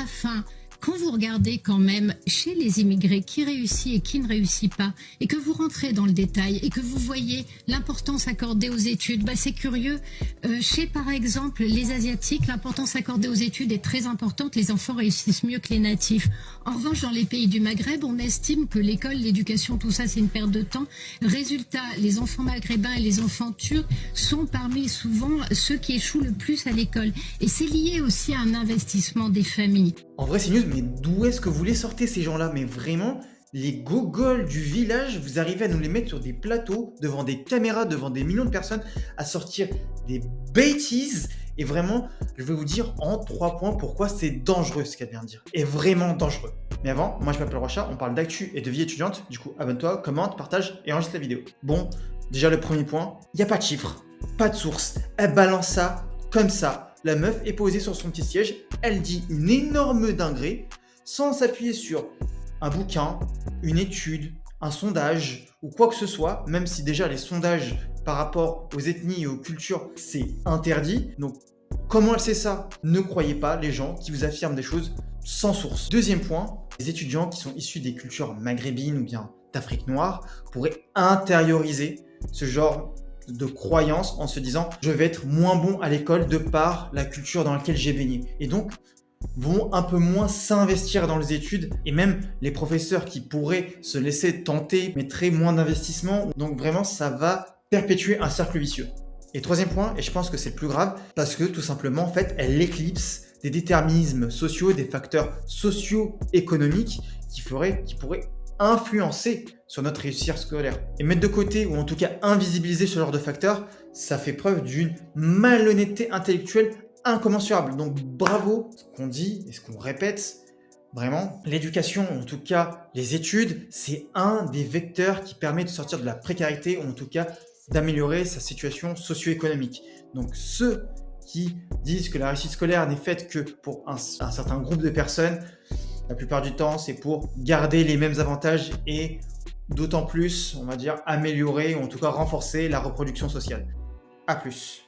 la fin, quand vous regardez quand même chez les immigrés qui réussit et qui ne réussit pas, et que vous rentrez dans le détail et que vous voyez l'importance accordée aux études, c'est curieux. Chez par exemple les Asiatiques, l'importance accordée aux études est très importante. Les enfants réussissent mieux que les natifs. En revanche, dans les pays du Maghreb, on estime que l'école, l'éducation, tout ça, c'est une perte de temps. Résultat, les enfants maghrébins et les enfants turcs sont parmi souvent ceux qui échouent le plus à l'école. Et c'est lié aussi à un investissement des familles. En vrai, c'est news, mais d'où est-ce que vous les sortez ces gens-là? Mais vraiment, les gogols du village, vous arrivez à nous les mettre sur des plateaux, devant des caméras, devant des millions de personnes, à sortir des bêtises. Et vraiment, je vais vous dire en 3 points pourquoi c'est dangereux ce qu'elle vient de dire. Et vraiment dangereux. Mais avant, moi je m'appelle Rocha, on parle d'actu et de vie étudiante. Du coup, abonne-toi, commente, partage et enregistre la vidéo. Bon, déjà le premier point, il n'y a pas de chiffres, pas de source. Elle balance ça comme ça. La meuf est posée sur son petit siège, elle dit une énorme dinguerie sans s'appuyer sur un bouquin, une étude, un sondage ou quoi que ce soit, même si déjà les sondages par rapport aux ethnies et aux cultures, c'est interdit. Donc, comment elle sait ça? Ne croyez pas les gens qui vous affirment des choses sans source. Deuxième point, les étudiants qui sont issus des cultures maghrébines ou bien d'Afrique noire pourraient intérioriser ce genre de croyance en se disant je vais être moins bon à l'école de par la culture dans laquelle j'ai baigné, et donc vont un peu moins s'investir dans les études, et même les professeurs qui pourraient se laisser tenter mettraient moins d'investissement. Donc vraiment ça va perpétuer un cercle vicieux. Et troisième point, et je pense que c'est le plus grave, parce que tout simplement en fait elle éclipse des déterminismes sociaux, des facteurs socio-économiques qui pourraient influencer sur notre réussite scolaire. Et mettre de côté, ou en tout cas invisibiliser ce genre de facteurs, ça fait preuve d'une malhonnêteté intellectuelle incommensurable. Donc bravo, ce qu'on dit et ce qu'on répète, vraiment, l'éducation, en tout cas les études, c'est un des vecteurs qui permet de sortir de la précarité, ou en tout cas d'améliorer sa situation socio-économique. Donc ceux qui disent que la réussite scolaire n'est faite que pour un certain groupe de personnes, la plupart du temps, c'est pour garder les mêmes avantages et d'autant plus, on va dire, améliorer ou en tout cas renforcer la reproduction sociale. A plus.